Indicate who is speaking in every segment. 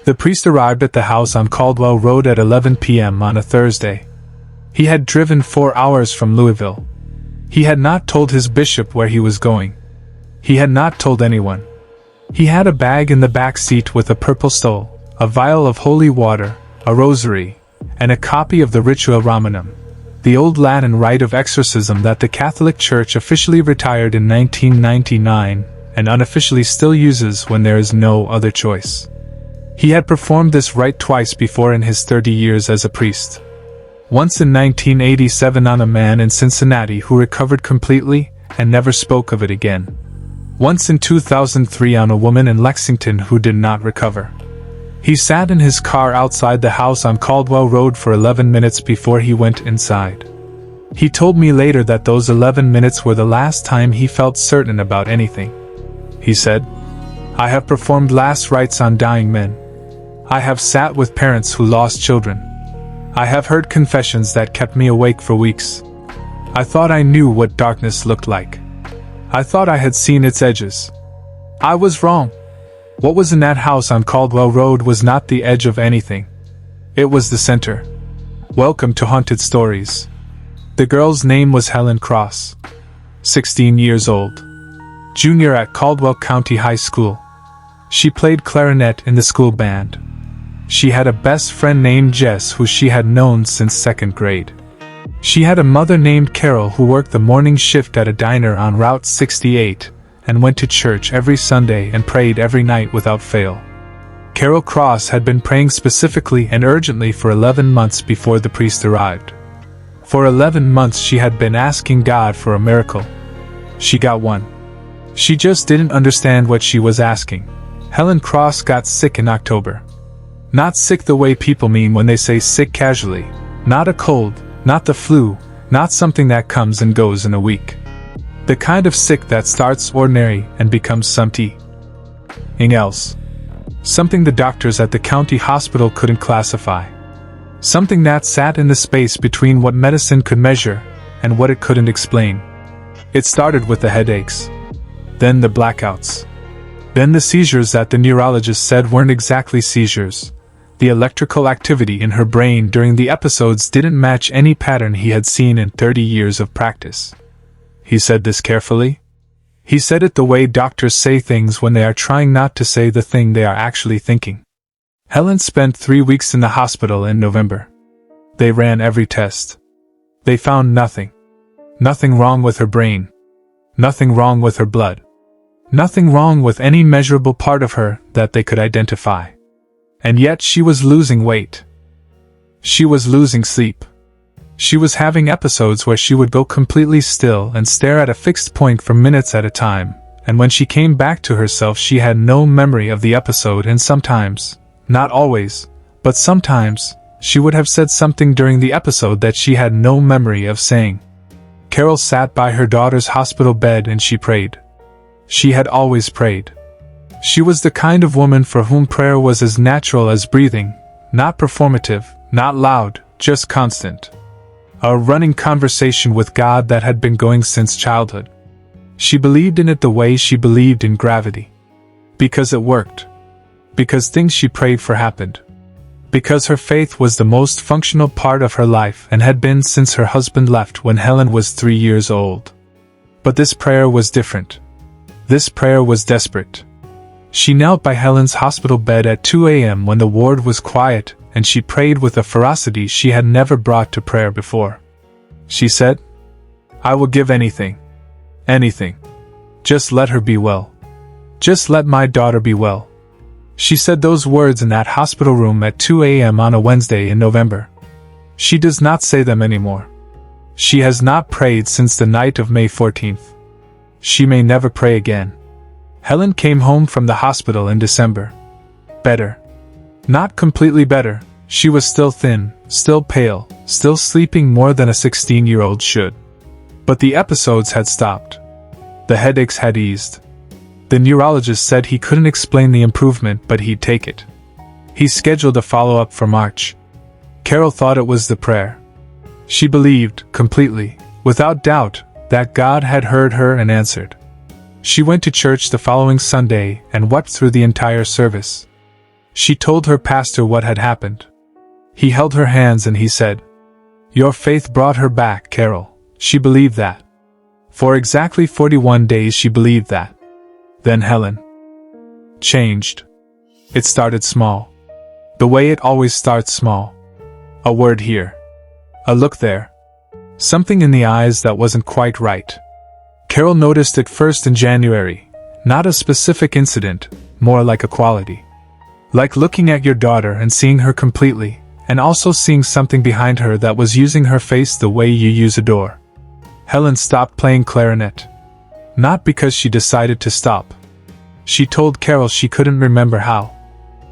Speaker 1: The priest arrived at the house on Caldwell Road at 11 p.m. on a Thursday. He had driven 4 hours from Louisville. He had not told his bishop where he was going. He had not told anyone. He had a bag in the back seat with a purple stole, a vial of holy water, a rosary, and a copy of the Ritual Romanum, the old Latin rite of exorcism that the Catholic Church officially retired in 1999 and unofficially still uses when there is no other choice. He had performed this rite twice before in his 30 years as a priest. Once in 1987 on a man in Cincinnati who recovered completely and never spoke of it again. Once in 2003 on a woman in Lexington who did not recover. He sat in his car outside the house on Caldwell Road for 11 minutes before he went inside. He told me later that those 11 minutes were the last time he felt certain about anything. He said, "I have performed last rites on dying men. I have sat with parents who lost children. I have heard confessions that kept me awake for weeks. I thought I knew what darkness looked like. I thought I had seen its edges. I was wrong. What was in that house on Caldwell Road was not the edge of anything. It was the center. Welcome to Haunted Stories." The girl's name was Helen Cross. 16 years old. Junior at Caldwell County High School. She played clarinet in the school band. She had a best friend named Jess who she had known since 2nd grade. She had a mother named Carol who worked the morning shift at a diner on Route 68 and went to church every Sunday and prayed every night without fail. Carol Cross had been praying specifically and urgently for 11 months before the priest arrived. For 11 months she had been asking God for a miracle. She got one. She just didn't understand what she was asking. Helen Cross got sick in October. Not sick the way people mean when they say sick casually. Not a cold, not the flu, not something that comes and goes in a week. The kind of sick that starts ordinary and becomes something else. Something the doctors at the county hospital couldn't classify. Something that sat in the space between what medicine could measure and what it couldn't explain. It started with the headaches. Then the blackouts. Then the seizures that the neurologist said weren't exactly seizures. The electrical activity in her brain during the episodes didn't match any pattern he had seen in 30 years of practice. He said this carefully. He said it the way doctors say things when they are trying not to say the thing they are actually thinking. Helen spent 3 weeks in the hospital in November. They ran every test. They found nothing. Nothing wrong with her brain. Nothing wrong with her blood. Nothing wrong with any measurable part of her that they could identify. And yet she was losing weight. She was losing sleep. She was having episodes where she would go completely still and stare at a fixed point for minutes at a time, and when she came back to herself she had no memory of the episode, and sometimes, not always, but sometimes, she would have said something during the episode that she had no memory of saying. Carol sat by her daughter's hospital bed and she prayed. She had always prayed. She was the kind of woman for whom prayer was as natural as breathing, not performative, not loud, just constant. A running conversation with God that had been going since childhood. She believed in it the way she believed in gravity. Because it worked. Because things she prayed for happened. Because her faith was the most functional part of her life and had been since her husband left when Helen was 3 years old. But this prayer was different. This prayer was desperate. She knelt by Helen's hospital bed at 2 a.m. when the ward was quiet, and she prayed with a ferocity she had never brought to prayer before. She said, "I will give anything. Anything. Just let her be well. Just let my daughter be well." She said those words in that hospital room at 2 a.m. on a Wednesday in November. She does not say them anymore. She has not prayed since the night of May 14th. She may never pray again. Helen came home from the hospital in December. Better. Not completely better. She was still thin, still pale, still sleeping more than a 16-year-old should. But the episodes had stopped. The headaches had eased. The neurologist said he couldn't explain the improvement, but he'd take it. He scheduled a follow-up for March. Carol thought it was the prayer. She believed, completely, without doubt, that God had heard her and answered. She went to church the following Sunday and wept through the entire service. She told her pastor what had happened. He held her hands and he said, "Your faith brought her back, Carol." She believed that. For exactly 41 days she believed that. Then Helen changed. It started small. The way it always starts small. A word here. A look there. Something in the eyes that wasn't quite right. Carol noticed it first in January. Not a specific incident, more like a quality. Like looking at your daughter and seeing her completely, and also seeing something behind her that was using her face the way you use a door. Helen stopped playing clarinet. Not because she decided to stop. She told Carol she couldn't remember how.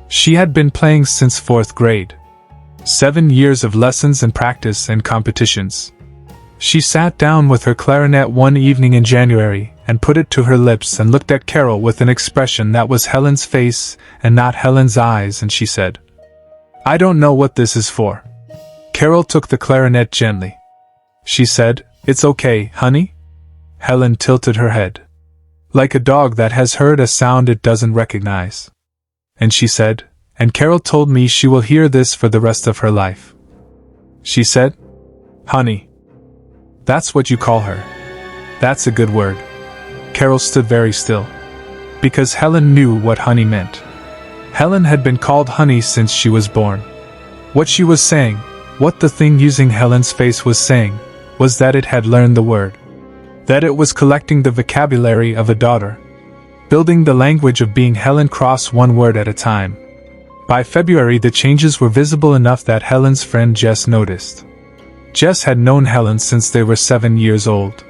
Speaker 1: She had been playing since 4th grade. 7 years of lessons and practice and competitions. She sat down with her clarinet one evening in January and put it to her lips and looked at Carol with an expression that was Helen's face and not Helen's eyes, and she said, "I don't know what this is for." Carol took the clarinet gently. She said, "It's okay, honey." Helen tilted her head. Like a dog that has heard a sound it doesn't recognize. And she said, "And Carol told me she will hear this for the rest of her life." She said, "Honey. That's what you call her. That's a good word." Carol stood very still. Because Helen knew what honey meant. Helen had been called honey since she was born. What she was saying, what the thing using Helen's face was saying, was that it had learned the word. That it was collecting the vocabulary of a daughter. Building the language of being Helen cross one word at a time. By February the changes were visible enough that Helen's friend Jess noticed. Jess had known Helen since they were 7 years old.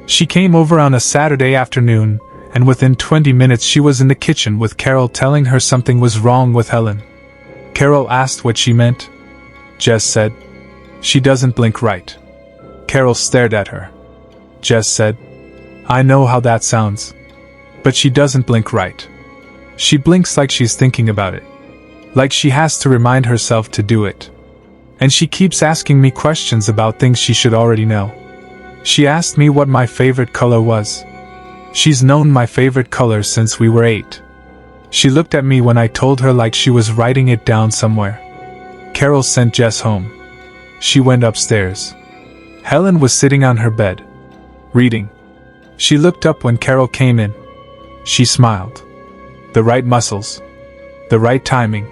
Speaker 1: She came over on a Saturday afternoon, and within 20 minutes she was in the kitchen with Carol telling her something was wrong with Helen. Carol asked what she meant. Jess said, "She doesn't blink right." Carol stared at her. Jess said, "I know how that sounds. But she doesn't blink right. She blinks like she's thinking about it. Like she has to remind herself to do it. And she keeps asking me questions about things she should already know. She asked me what my favorite color was. She's known my favorite color since we were 8. She looked at me when I told her like she was writing it down somewhere." Carol sent Jess home. She went upstairs. Helen was sitting on her bed, reading. She looked up when Carol came in. She smiled. The right muscles. The right timing.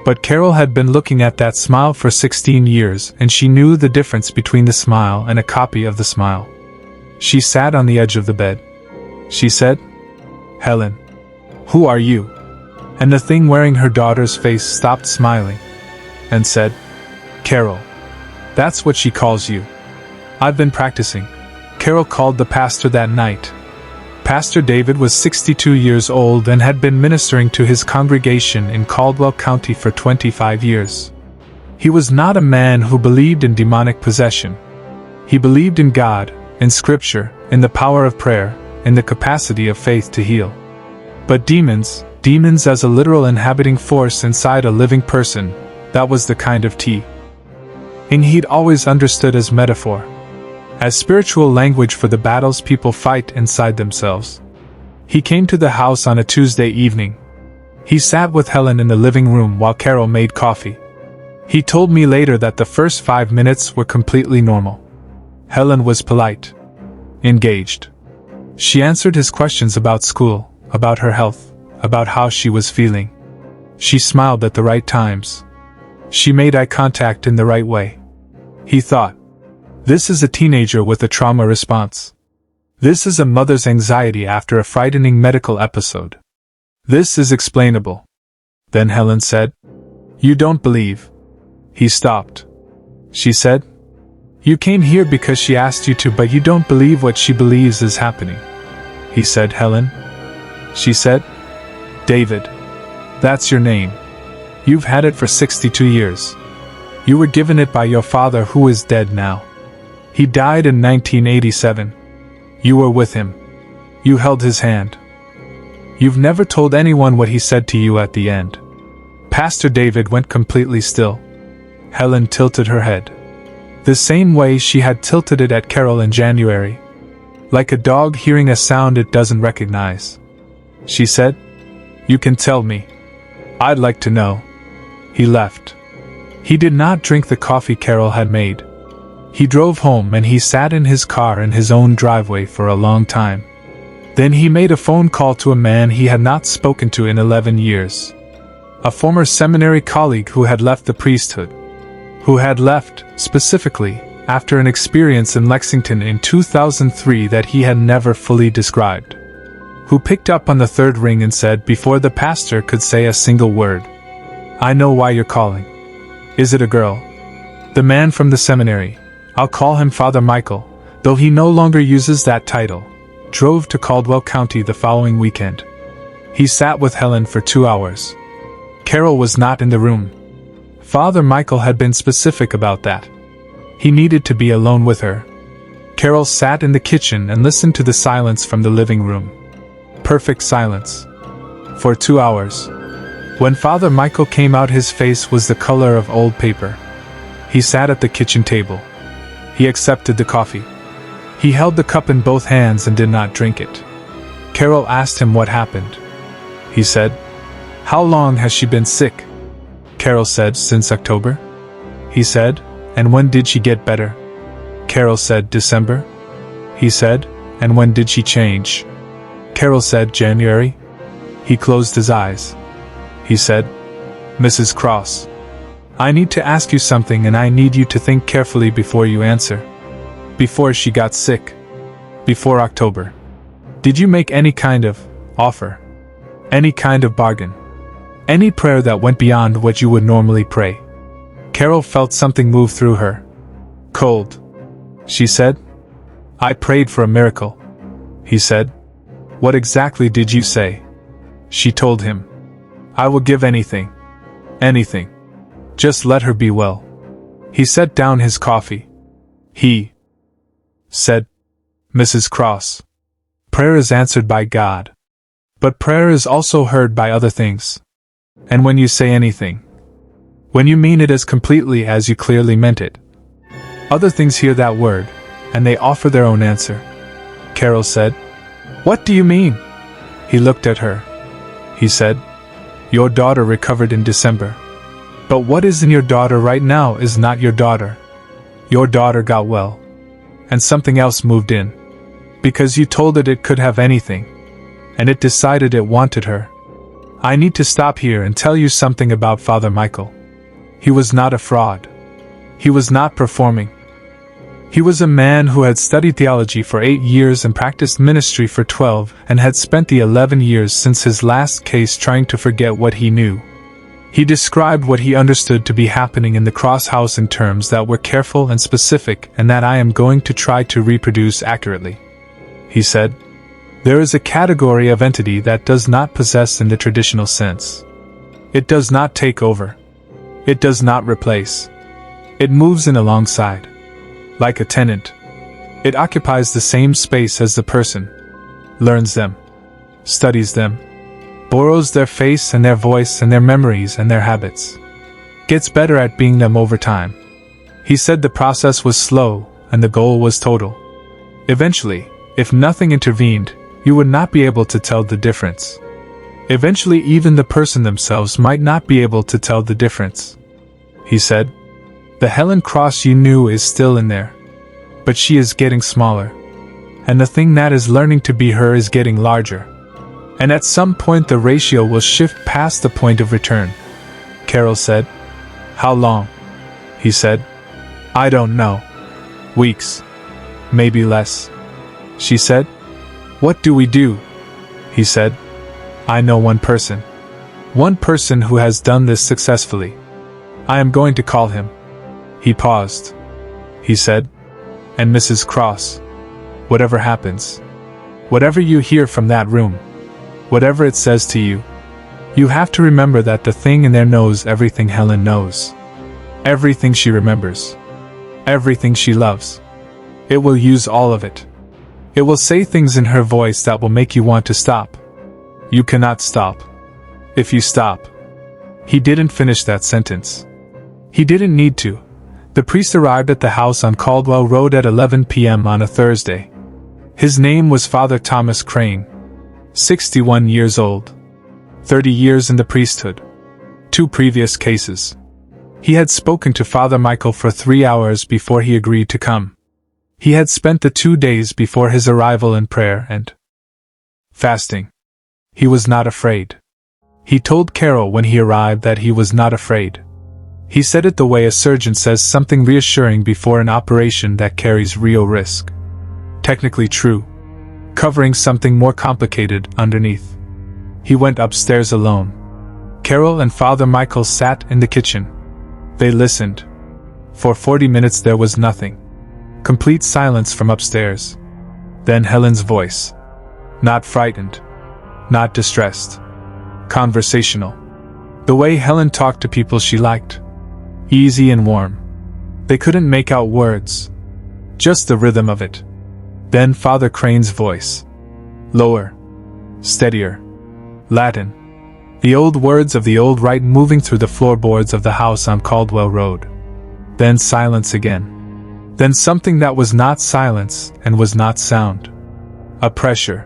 Speaker 1: But Carol had been looking at that smile for 16 years, and she knew the difference between the smile and a copy of the smile. She sat on the edge of the bed. She said, "Helen, who are you?" And the thing wearing her daughter's face stopped smiling and said, "Carol. That's what she calls you." "I've been practicing." Carol called the pastor that night. Pastor David was 62 years old and had been ministering to his congregation in Caldwell County for 25 years. He was not a man who believed in demonic possession. He believed in God, in Scripture, in the power of prayer, in the capacity of faith to heal. But demons as a literal inhabiting force inside a living person, that was the kind of tea. And he'd always understood as metaphor. As spiritual language for the battles people fight inside themselves. He came to the house on a Tuesday evening. He sat with Helen in the living room while Carol made coffee. He told me later that the first 5 minutes were completely normal. Helen was polite. Engaged. She answered his questions about school, about her health, about how she was feeling. She smiled at the right times. She made eye contact in the right way. He thought, this is a teenager with a trauma response. This is a mother's anxiety after a frightening medical episode. This is explainable. Then Helen said, "You don't believe." He stopped. She said, "You came here because she asked you to, but you don't believe what she believes is happening." He said, "Helen?" She said, "David. That's your name. You've had it for 62 years. You were given it by your father who is dead now. He died in 1987. You were with him. You held his hand. You've never told anyone what he said to you at the end." Pastor David went completely still. Helen tilted her head. The same way she had tilted it at Carol in January. Like a dog hearing a sound it doesn't recognize. She said, "You can tell me. I'd like to know. He left. He did not drink the coffee Carol had made. He drove home and he sat in his car in his own driveway for a long time. Then he made a phone call to a man he had not spoken to in 11 years. A former seminary colleague who had left the priesthood. Who had left, specifically, after an experience in Lexington in 2003 that he had never fully described. Who picked up on the third ring and said before the pastor could say a single word, "I know why you're calling. Is it a girl?" The man from the seminary, I'll call him Father Michael, though he no longer uses that title, drove to Caldwell County the following weekend. He sat with Helen for 2 hours. Carol was not in the room. Father Michael had been specific about that. He needed to be alone with her. Carol sat in the kitchen and listened to the silence from the living room. Perfect silence. For 2 hours. When Father Michael came out, his face was the color of old paper. He sat at the kitchen table. He accepted the coffee. He held the cup in both hands and did not drink it. Carol asked him what happened. He said, "How long has she been sick?" Carol said, "Since October." He said, "And when did she get better?" Carol said, "December." He said, "And when did she change?" Carol said, "January." He closed his eyes. He said, "Mrs. Cross, I need to ask you something and I need you to think carefully before you answer. Before she got sick, before October, did you make any kind of offer? Any kind of bargain? Any prayer that went beyond what you would normally pray?" Carol felt something move through her. "Cold," she said. "I prayed for a miracle." He said, "What exactly did you say?" She told him, "I will give anything. Anything. Just let her be well." He set down his coffee. He said, "Mrs. Cross, prayer is answered by God. But prayer is also heard by other things. And when you say anything, when you mean it as completely as you clearly meant it, other things hear that word, and they offer their own answer." Carol said, "What do you mean?" He looked at her. He said, "Your daughter recovered in December. But what is in your daughter right now is not your daughter. Your daughter got well. And something else moved in. Because you told it could have anything. And it decided it wanted her. I need to stop here and tell you something about Father Michael. He was not a fraud. He was not performing. He was a man who had studied theology for 8 years and practiced ministry for 12 and had spent the 11 years since his last case trying to forget what he knew. He described what he understood to be happening in the Cross House in terms that were careful and specific and that I am going to try to reproduce accurately. He said, "There is a category of entity that does not possess in the traditional sense. It does not take over. It does not replace. It moves in alongside. Like a tenant. It occupies the same space as the person. Learns them. Studies them. Borrows their face and their voice and their memories and their habits. Gets better at being them over time." He said the process was slow and the goal was total. Eventually, if nothing intervened, you would not be able to tell the difference. Eventually even the person themselves might not be able to tell the difference. He said, "The Helen Cross you knew is still in there. But she is getting smaller. And the thing that is learning to be her is getting larger. And at some point the ratio will shift past the point of return." Carol said, "How long?" He said, "I don't know. Weeks. Maybe less." She said, "What do we do?" He said, "I know one person. One person who has done this successfully. I am going to call him." He paused. He said, "And Mrs. Cross, whatever happens, whatever you hear from that room, whatever it says to you, you have to remember that the thing in there knows everything Helen knows. Everything she remembers. Everything she loves. It will use all of it. It will say things in her voice that will make you want to stop. You cannot stop. If you stop." He didn't finish that sentence. He didn't need to. The priest arrived at the house on Caldwell Road at 11 p.m. on a Thursday. His name was Father Thomas Crane. 61 years old. 30 years in the priesthood. 2 previous cases. He had spoken to Father Michael for 3 hours before he agreed to come. He had spent the 2 days before his arrival in prayer and fasting. He was not afraid. He told Carol when he arrived that he was not afraid. He said it the way a surgeon says something reassuring before an operation that carries real risk. Technically true. Covering something more complicated underneath. He went upstairs alone. Carol and Father Michael sat in the kitchen. They listened. For 40 minutes there was nothing. Complete silence from upstairs. Then Helen's voice. Not frightened. Not distressed. Conversational. The way Helen talked to people she liked. Easy and warm. They couldn't make out words. Just the rhythm of it. Then Father Crane's voice. Lower. Steadier. Latin. The old words of the old rite moving through the floorboards of the house on Caldwell Road. Then silence again. Then something that was not silence and was not sound. A pressure.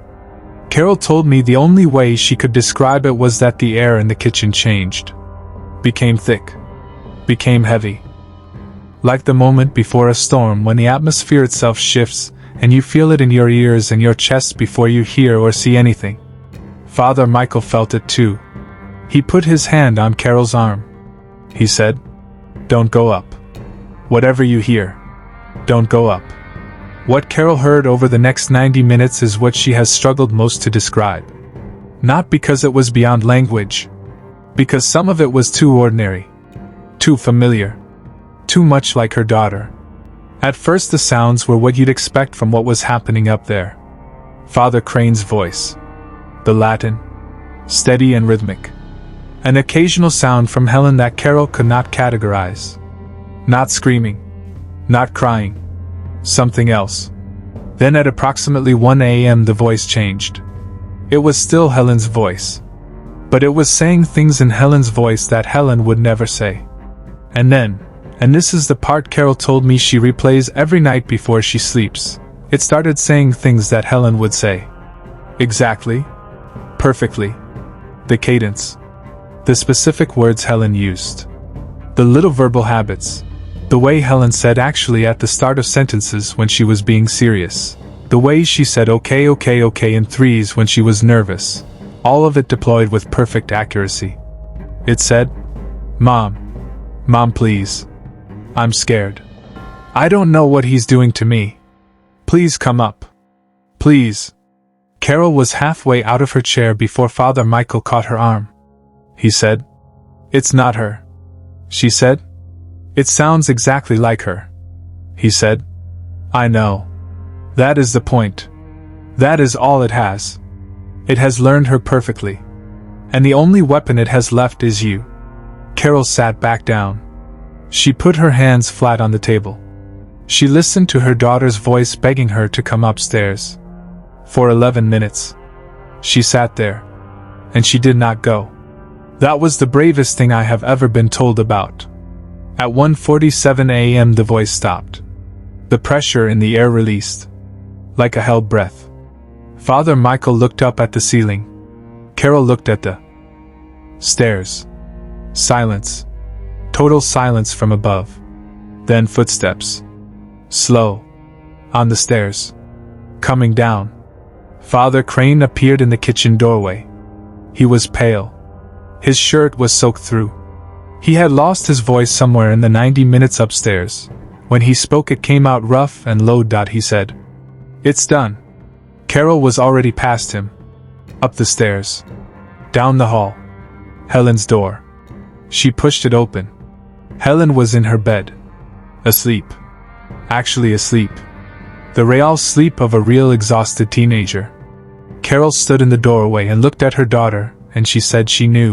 Speaker 1: Carol told me the only way she could describe it was that the air in the kitchen changed. Became thick. Became heavy. Like the moment before a storm when the atmosphere itself shifts and you feel it in your ears and your chest before you hear or see anything. Father Michael felt it too. He put his hand on Carol's arm. He said, "Don't go up. Whatever you hear, don't go up." What Carol heard over the next 90 minutes is what she has struggled most to describe. Not because it was beyond language. Because some of it was too ordinary. Too familiar. Too much like her daughter. At first the sounds were what you'd expect from what was happening up there. Father Crane's voice. The Latin. Steady and rhythmic. An occasional sound from Helen that Carol could not categorize. Not screaming. Not crying. Something else. Then at approximately 1 a.m. the voice changed. It was still Helen's voice. But it was saying things in Helen's voice that Helen would never say. And then, and this is the part Carol told me she replays every night before she sleeps, it started saying things that Helen would say. Exactly. Perfectly. The cadence. The specific words Helen used. The little verbal habits. The way Helen said actually at the start of sentences when she was being serious. The way she said okay okay okay in threes when she was nervous. All of it deployed with perfect accuracy. It said, "Mom. Mom, please. I'm scared. I don't know what he's doing to me. Please come up. Please." Carol was halfway out of her chair before Father Michael caught her arm. He said, "It's not her." She said, "It sounds exactly like her." He said, "I know. That is the point. That is all it has. It has learned her perfectly. And the only weapon it has left is you." Carol sat back down. She put her hands flat on the table. She listened to her daughter's voice begging her to come upstairs. For 11 minutes. She sat there. And she did not go. That was the bravest thing I have ever been told about. At 1:47 a.m. the voice stopped. The pressure in the air released. Like a held breath. Father Michael looked up at the ceiling. Carol looked at the stairs. Silence. Total silence from above. Then footsteps. Slow. On the stairs. Coming down. Father Crane appeared in the kitchen doorway. He was pale. His shirt was soaked through. He had lost his voice somewhere in the 90 minutes upstairs. When he spoke it came out rough and low. He said, "It's done." Carol was already past him. Up the stairs. Down the hall. Helen's door. She pushed it open. Helen was in her bed. Asleep. Actually asleep. The real sleep of a real exhausted teenager. Carol stood in the doorway and looked at her daughter, and she said she knew.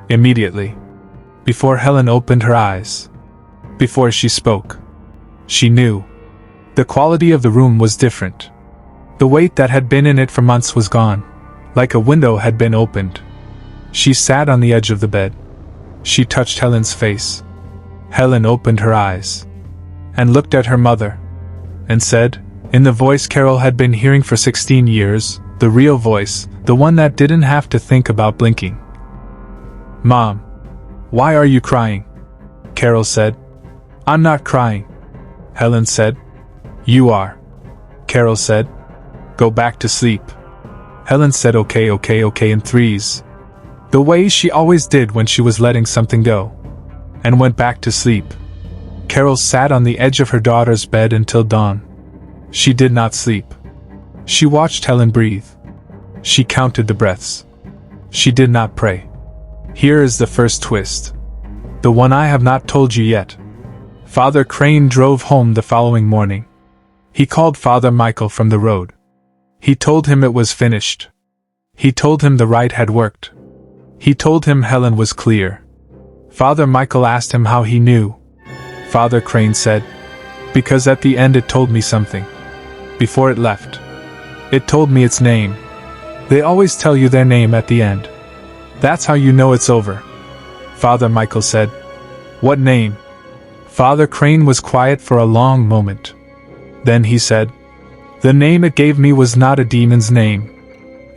Speaker 1: Immediately. Before Helen opened her eyes. Before she spoke. She knew. The quality of the room was different. The weight that had been in it for months was gone, like a window had been opened. She sat on the edge of the bed. She touched Helen's face. Helen opened her eyes. And looked at her mother. And said, in the voice Carol had been hearing for 16 years, the real voice, the one that didn't have to think about blinking. "Mom. Why are you crying? Carol said. I'm not crying. Helen said. You are. Carol said. Go back to sleep. Helen said okay in threes. The way she always did when she was letting something go. And went back to sleep. Carol sat on the edge of her daughter's bed until dawn. She did not sleep. She watched Helen breathe. She counted the breaths. She did not pray. Here is the first twist. The one I have not told you yet. Father Crane drove home the following morning. He called Father Michael from the road. He told him it was finished. He told him the rite had worked. He told him Helen was clear. Father Michael asked him how he knew. Father Crane said, because at the end it told me something. Before it left. It told me its name. They always tell you their name at the end. That's how you know it's over. Father Michael said, what name? Father Crane was quiet for a long moment. Then he said, the name it gave me was not a demon's name.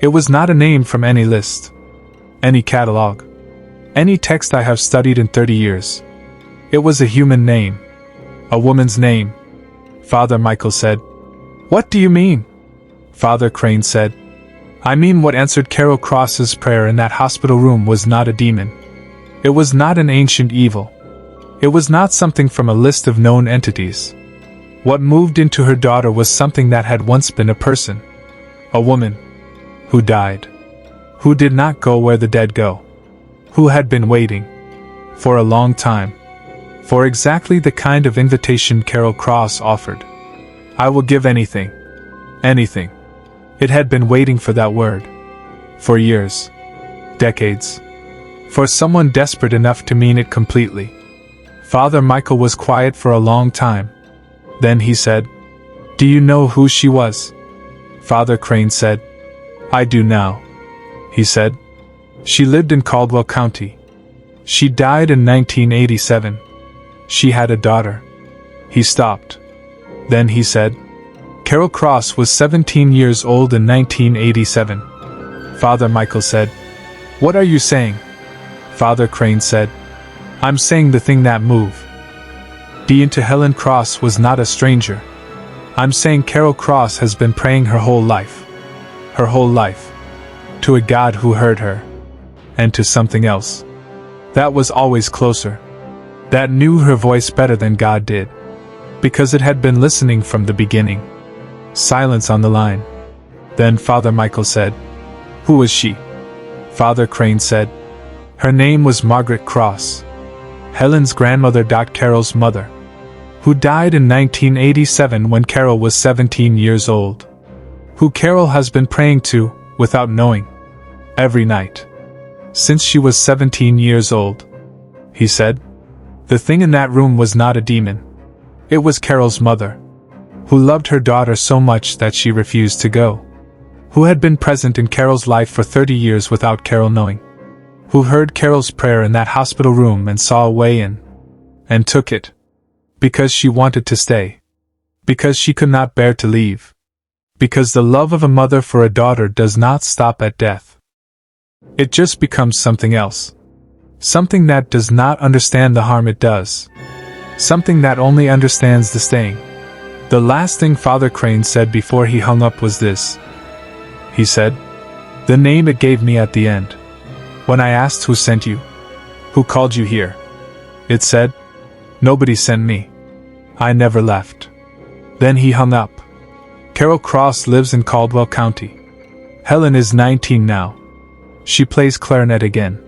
Speaker 1: It was not a name from any list. Any catalog. Any text I have studied in 30 years. It was a human name. A woman's name. Father Michael said, what do you mean? Father Crane said, I mean what answered Carol Cross's prayer in that hospital room was not a demon. It was not an ancient evil. It was not something from a list of known entities. What moved into her daughter was something that had once been a person. A woman. Who died. Who did not go where the dead go. Who had been waiting. For a long time. For exactly the kind of invitation Carol Cross offered. I will give anything. Anything. It had been waiting for that word. For years. Decades. For someone desperate enough to mean it completely. Father Michael was quiet for a long time. Then he said, do you know who she was? Father Crane said, I do now. He said, she lived in Caldwell County. She died in 1987. She had a daughter. He stopped. Then he said, Carol Cross was 17 years old in 1987. Father Michael said, what are you saying? Father Crane said, I'm saying the thing that moved. Into Helen Cross was not a stranger. I'm saying Carol Cross has been praying her whole life. Her whole life. To a God who heard her. And to something else. That was always closer. That knew her voice better than God did. Because it had been listening from the beginning. Silence on the line. Then Father Michael said, who was she? Father Crane said, her name was Margaret Cross. Helen's grandmother. Carol's mother. Who died in 1987 when Carol was 17 years old. Who Carol has been praying to, without knowing. Every night. Since she was 17 years old. He said. The thing in that room was not a demon. It was Carol's mother. Who loved her daughter so much that she refused to go. Who had been present in Carol's life for 30 years without Carol knowing. Who heard Carol's prayer in that hospital room and saw a way in. And took it. Because she wanted to stay. Because she could not bear to leave. Because the love of a mother for a daughter does not stop at death. It just becomes something else. Something that does not understand the harm it does. Something that only understands the staying. The last thing Father Crane said before he hung up was this. He said, the name it gave me at the end. When I asked who sent you. Who called you here? It said, nobody sent me. I never left. Then he hung up. Carol Cross lives in Caldwell County. Helen is 19 now. She plays clarinet again.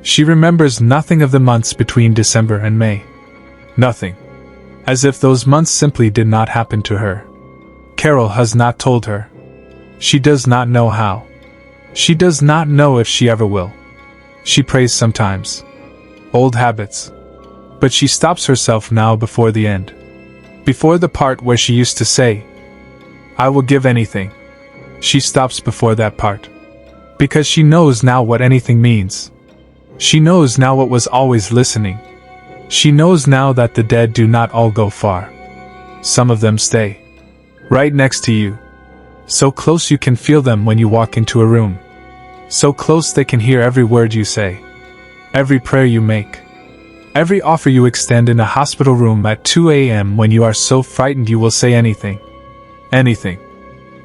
Speaker 1: She remembers nothing of the months between December and May. Nothing. As if those months simply did not happen to her. Carol has not told her. She does not know how. She does not know if she ever will. She prays sometimes. Old habits. But she stops herself now before the end. Before the part where she used to say, I will give anything. She stops before that part. Because she knows now what anything means. She knows now what was always listening. She knows now that the dead do not all go far. Some of them stay. Right next to you. So close you can feel them when you walk into a room. So close they can hear every word you say. every prayer you make, every offer you extend in a hospital room at 2 a.m. when you are so frightened you will say anything. Anything.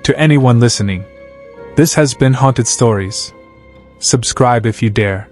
Speaker 1: To anyone listening. This has been Haunted Stories. Subscribe if you dare.